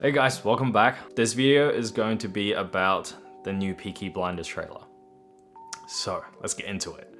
Hey guys, welcome back. This video is going to be about the new Peaky Blinders trailer. So, let's get into it.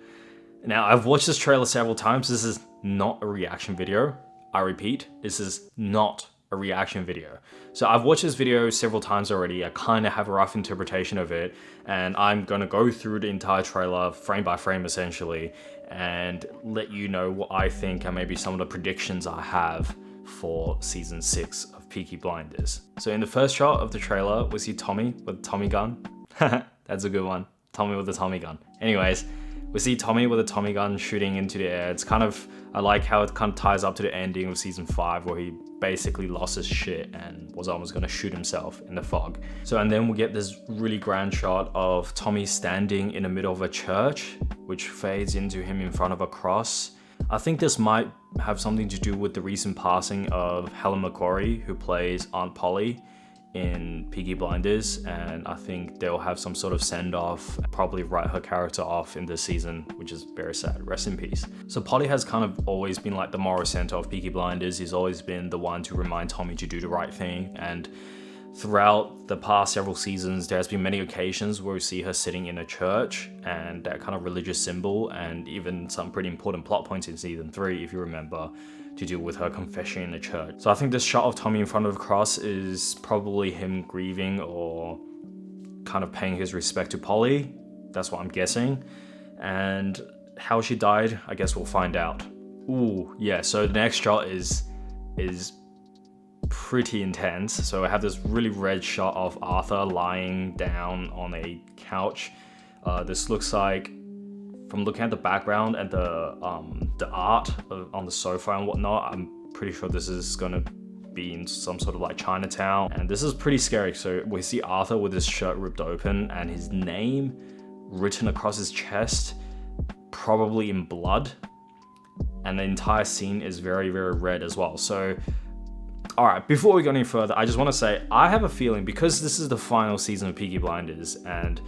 Now, I've watched this trailer several times. This is not a reaction video. I repeat, this is not a reaction video. So I've watched this video several times already. I kind of have a rough interpretation of it, and I'm going to go through the entire trailer frame by frame essentially and let you know what I think and maybe some of the predictions I have for season 6 of Peaky Blinders. So in the first shot of the trailer, we see Tommy with a Tommy gun. That's a good one. Tommy with a Tommy gun. Anyways, we see Tommy with a Tommy gun shooting into the air. It's kind of, I like how it kind of ties up to the ending of season 5 where he basically lost his shit and was almost gonna shoot himself in the fog. So, and then we get this really grand shot of Tommy standing in the middle of a church, which fades into him in front of a cross. I think this might have something to do with the recent passing of Helen McCrory, who plays Aunt Polly in Peaky Blinders, and I think they'll have some sort of send-off, probably write her character off in this season, which is very sad. Rest in peace. So Polly has kind of always been like the moral center of Peaky Blinders. He's always been the one to remind Tommy to do the right thing, and throughout the past several seasons, there's been many occasions where we see her sitting in a church and that kind of religious symbol, and even some pretty important plot points in season 3, if you remember, to do with her confession in the church. So I think this shot of Tommy in front of the cross is probably him grieving or kind of paying his respect to Polly. That's what I'm guessing. And how she died, I guess we'll find out. Ooh, yeah, so the next shot is pretty intense. So I have this really red shot of Arthur lying down on a couch. This looks like, from looking at the background and the art on the sofa and whatnot, I'm pretty sure this is gonna be in some sort of like Chinatown, and this is pretty scary. So we see Arthur with his shirt ripped open and his name written across his chest, probably in blood, and the entire scene is very, very red as well. So alright, before we go any further, I just want to say I have a feeling, because this is the final season of Peaky Blinders, and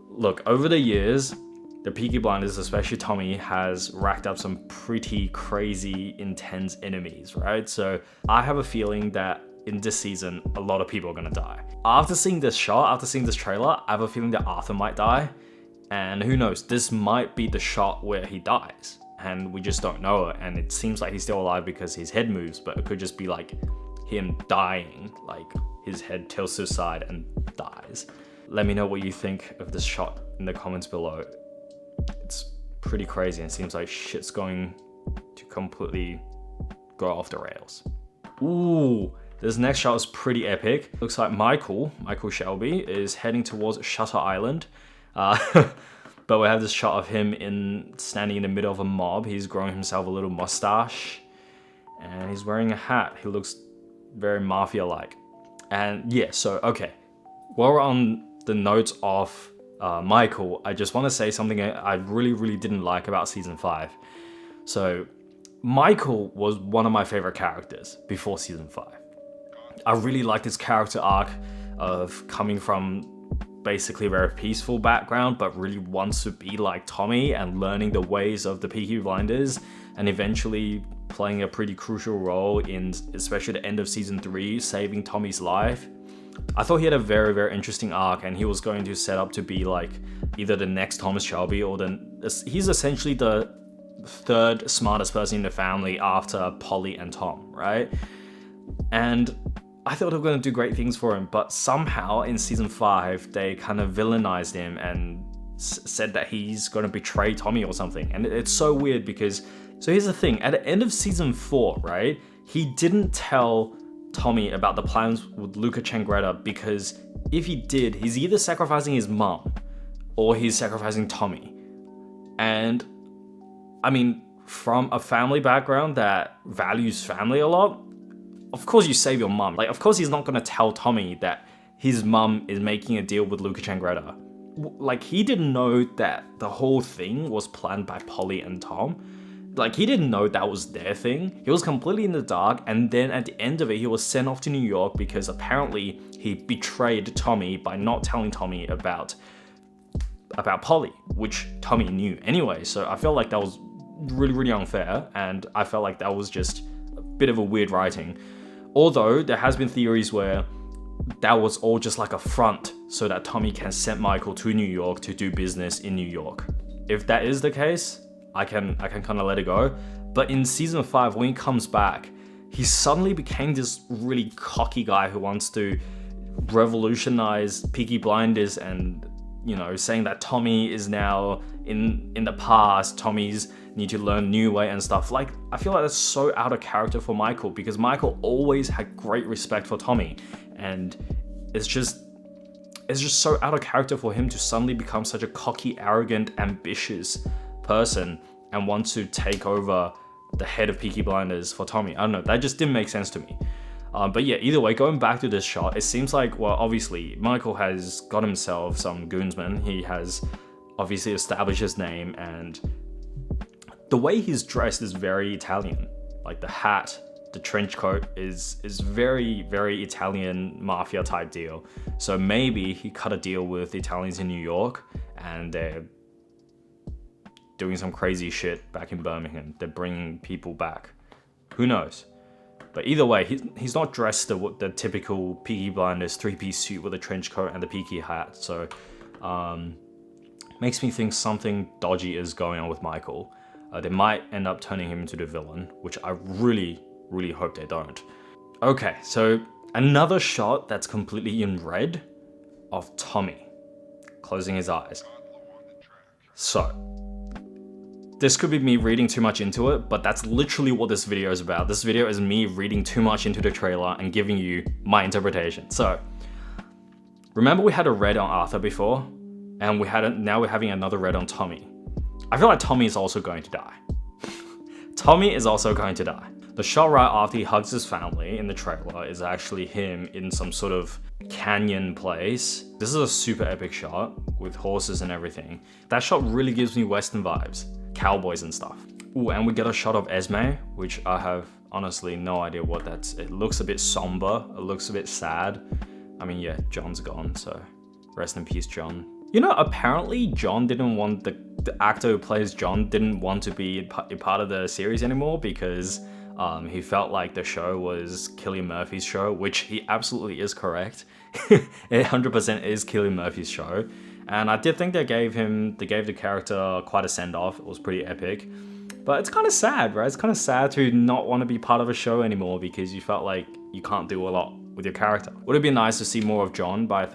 look, over the years the Peaky Blinders, especially Tommy, has racked up some pretty crazy, intense enemies, right? So I have a feeling that in this season, a lot of people are gonna die. After seeing this shot, after seeing this trailer, I have a feeling that Arthur might die. And who knows, this might be the shot where he dies. And we just don't know it. And it seems like he's still alive because his head moves, but it could just be like him dying, like his head tilts to the side and dies. Let me know what you think of this shot in the comments below. It's pretty crazy, and it seems like shit's going to completely go off the rails. Ooh, this next shot is pretty epic. Looks like Michael Shelby is heading towards Shutter Island. But we have this shot of him standing in the middle of a mob. He's growing himself a little mustache, and he's wearing a hat. He looks very mafia-like. And yeah, so okay, while we're on the notes of Michael, I just want to say something I really, really didn't like about season 5. So Michael was one of my favorite characters before season 5. I really liked his character arc of coming from basically a very peaceful background, but really wants to be like Tommy and learning the ways of the Peaky Blinders, and eventually playing a pretty crucial role in especially the end of season 3, saving Tommy's life. I thought he had a very, very interesting arc, and he was going to set up to be like either the next Thomas Shelby or he's essentially the third smartest person in the family after Polly and Tom, right? And I thought they were going to do great things for him, but somehow in season 5 they kind of villainized him and said that he's going to betray Tommy or something. And it's so weird because, so here's the thing, at the end of season 4, right, he didn't tell Tommy about the plans with Luca Changretta, because if he did, he's either sacrificing his mom or he's sacrificing Tommy. And I mean, from a family background that values family a lot, of course you save your mom. Like, of course he's not gonna tell Tommy that his mom is making a deal with Luca Changretta. Like, he didn't know that the whole thing was planned by Polly and Tom. Like, he didn't know that was their thing. He was completely in the dark, and then at the end of it, he was sent off to New York because apparently he betrayed Tommy by not telling Tommy about Polly, which Tommy knew anyway. So I felt like that was really, really unfair, and I felt like that was just a bit of a weird writing. Although there has been theories where that was all just like a front so that Tommy can send Michael to New York to do business in New York. If that is the case, I can kind of let it go. But in season 5, when he comes back, he suddenly became this really cocky guy who wants to revolutionize Peaky Blinders, and you know, saying that Tommy is now in the past, Tommy's need to learn new way and stuff. Like, I feel like that's so out of character for Michael, because Michael always had great respect for Tommy, and it's just so out of character for him to suddenly become such a cocky, arrogant, ambitious person and want to take over the head of Peaky Blinders for Tommy. I don't know, that just didn't make sense to me. But yeah, either way, going back to this shot, it seems like, well, obviously, Michael has got himself some goonsmen. He has obviously established his name, and the way he's dressed is very Italian. Like the hat, the trench coat is very, very Italian mafia type deal. So maybe he cut a deal with the Italians in New York, and they're doing some crazy shit back in Birmingham. They're bringing people back. Who knows? But either way, he's not dressed the typical Peaky Blinders 3-piece suit with a trench coat and the Peaky hat. So makes me think something dodgy is going on with Michael. They might end up turning him into the villain, which I really, really hope they don't. Okay, so another shot that's completely in red of Tommy closing his eyes. So this could be me reading too much into it, but that's literally what this video is about. This video is me reading too much into the trailer and giving you my interpretation. So, remember we had a red on Arthur before, and now we're having another red on Tommy. I feel like Tommy is also going to die. Tommy is also going to die. The shot right after he hugs his family in the trailer is actually him in some sort of canyon place. This is a super epic shot with horses and everything. That shot really gives me Western vibes. Cowboys and stuff. Ooh, and we get a shot of Esme, which I have honestly no idea what that's. It looks a bit somber. It looks a bit sad. I mean, yeah, John's gone, so rest in peace, John. You know, apparently John didn't want the actor who plays John didn't want to be a part of the series anymore because he felt like the show was Cillian Murphy's show, which he absolutely is correct. It 100% is Cillian Murphy's show. And I did think they gave the character quite a send-off. It was pretty epic. But it's kind of sad, right? It's kind of sad to not want to be part of a show anymore because you felt like you can't do a lot with your character. Would have been nice to see more of John, but I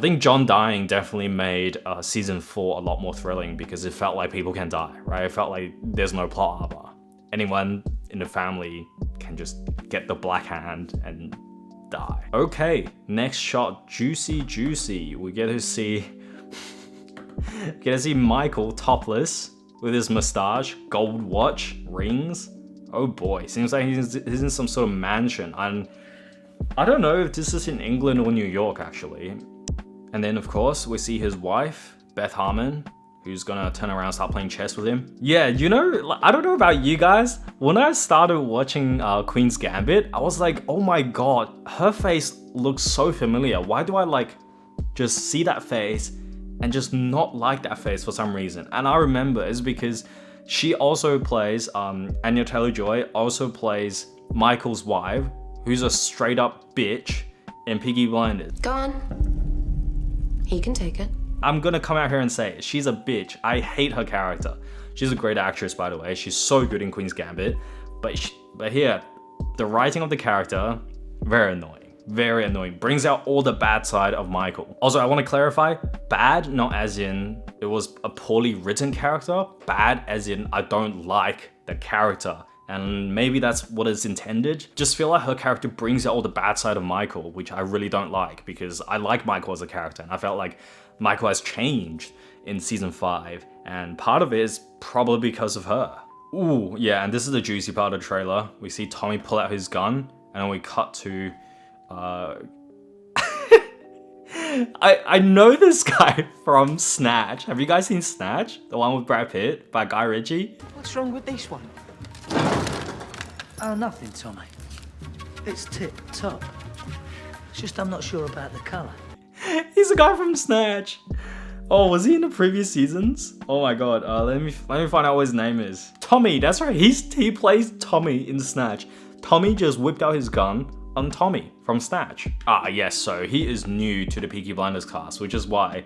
think John dying definitely made season 4 a lot more thrilling because it felt like people can die, right? It felt like there's no plot armor. Anyone in the family can just get the black hand and die. Okay, next shot, juicy. We get to see Michael topless with his mustache, gold watch, rings. Oh boy, seems like he's in some sort of mansion. And I don't know if this is in England or New York actually. And then of course we see his wife, Beth Harmon, who's gonna turn around and start playing chess with him. Yeah, you know, I don't know about you guys. When I started watching Queen's Gambit, I was like, oh my god, her face looks so familiar. Why do I just see that face and just not like that face for some reason? And I remember it's because she also plays, Anya Taylor-Joy also plays Michael's wife, who's a straight up bitch in Peaky Blinders. Go on. He can take it. I'm gonna come out here and say it. She's a bitch. I hate her character. She's a great actress, by the way. She's so good in Queen's Gambit. But here, the writing of the character, very annoying. Very annoying. Brings out all the bad side of Michael. Also, I want to clarify, bad not as in it was a poorly written character, bad as in I don't like the character. And maybe that's what is intended. Just feel like her character brings out all the bad side of Michael, which I really don't like because I like Michael as a character and I felt like Michael has changed in season 5 and part of it is probably because of her. Ooh, yeah, and this is the juicy part of the trailer. We see Tommy pull out his gun and then we cut to I know this guy from Snatch. Have you guys seen Snatch? The one with Brad Pitt by Guy Ritchie? What's wrong with this one? Oh, nothing, Tommy. It's tip-top. It's just I'm not sure about the colour. He's a guy from Snatch. Oh, was he in the previous seasons? Oh my god, let me find out what his name is. Tommy, that's right, he plays Tommy in Snatch. Tommy just whipped out his gun, Tommy from Snatch. Ah, yes, so he is new to the Peaky Blinders cast, which is why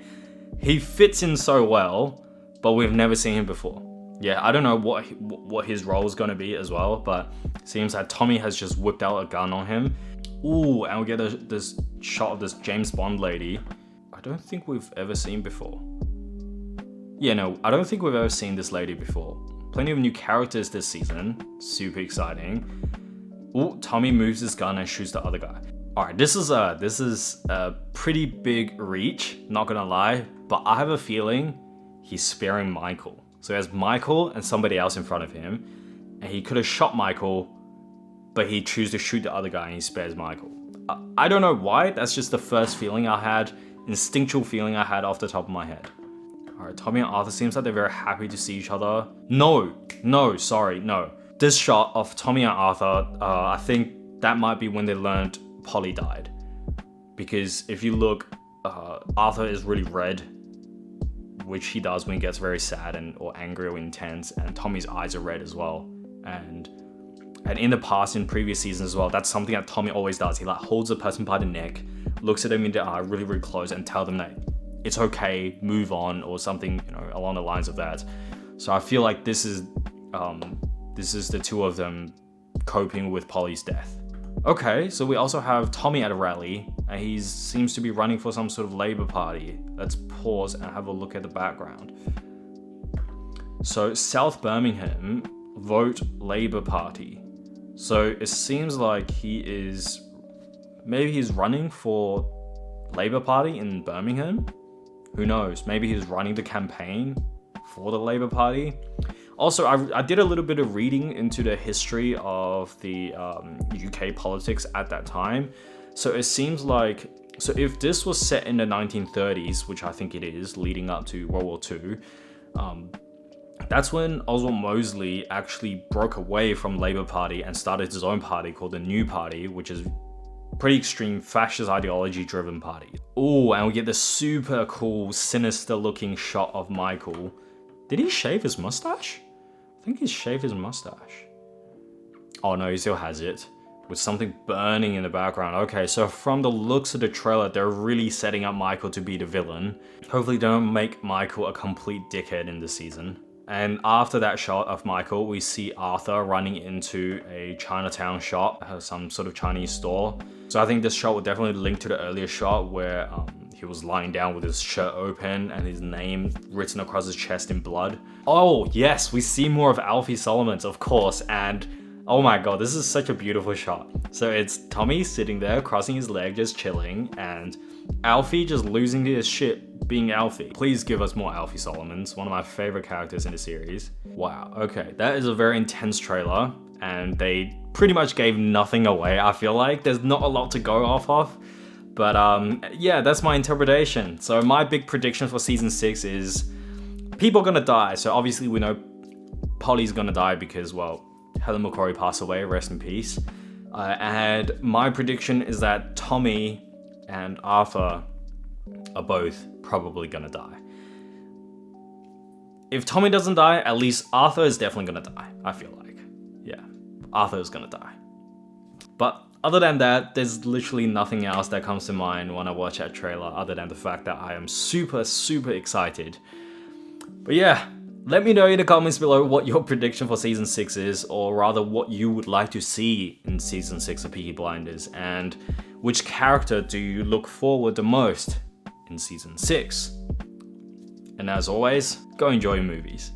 he fits in so well, but we've never seen him before. Yeah, I don't know what his role is going to be as well, but it seems that Tommy has just whipped out a gun on him. Ooh, and we get this shot of this James Bond lady. I don't think we've ever seen before. Yeah, no, I don't think we've ever seen this lady before. Plenty of new characters this season. Super exciting. Ooh, Tommy moves his gun and shoots the other guy. Alright, this is a pretty big reach, not gonna lie, but I have a feeling he's sparing Michael. So he has Michael and somebody else in front of him, and he could have shot Michael, but he chooses to shoot the other guy and he spares Michael. I don't know why, that's just the first feeling I had, instinctual feeling I had off the top of my head. Alright, Tommy and Arthur seems like they're very happy to see each other. No. This shot of Tommy and Arthur, I think that might be when they learned Polly died. Because if you look, Arthur is really red, which he does when he gets very sad or angry or intense, and Tommy's eyes are red as well. And in the past, in previous seasons as well, that's something that Tommy always does. He like holds a person by the neck, looks at them in the eye really, really close, and tell them that it's okay, move on, or something, along the lines of that. So I feel like this is the two of them coping with Polly's death. Okay, so we also have Tommy at a rally, and he seems to be running for some sort of Labour Party. Let's pause and have a look at the background. So South Birmingham, vote Labour Party. So it seems like maybe he's running for Labour Party in Birmingham? Who knows? Maybe he's running the campaign for the Labour Party. Also, I did a little bit of reading into the history of the UK politics at that time. So it seems like, if this was set in the 1930s, which I think it is, leading up to World War II, that's when Oswald Mosley actually broke away from Labour Party and started his own party called the New Party, which is pretty extreme fascist ideology driven party. Oh, and we get this super cool, sinister looking shot of Michael. Did he shave his mustache? I think he's shaved his mustache. Oh no, he still has it, with something burning in the background. Okay, so from the looks of the trailer, they're really setting up Michael to be the villain. Hopefully they don't make Michael a complete dickhead in this season. And after that shot of Michael, we see Arthur running into a Chinatown shop, some sort of Chinese store. So I think this shot will definitely link to the earlier shot where he was lying down with his shirt open and his name written across his chest in blood. Oh yes, we see more of Alfie Solomons, of course, and oh my god, this is such a beautiful shot. So it's Tommy sitting there, crossing his leg, just chilling, and Alfie just losing his shit being Alfie. Please give us more Alfie Solomons, one of my favorite characters in the series. Wow, okay, that is a very intense trailer, and they pretty much gave nothing away, I feel like. There's not a lot to go off of, but yeah, that's my interpretation. So my big prediction for season 6 is people are gonna die. So obviously we know Polly's gonna die because, well, Helen McCrory passed away, rest in peace. And my prediction is that Tommy and Arthur are both probably gonna die. If Tommy doesn't die, at least Arthur is definitely gonna die, I feel like. Yeah, Arthur is gonna die. But other than that, there's literally nothing else that comes to mind when I watch that trailer other than the fact that I am super, super excited. But yeah, let me know in the comments below what your prediction for season 6 is, or rather what you would like to see in season 6 of Peaky Blinders, and which character do you look forward the most in season 6? And as always, go enjoy your movies.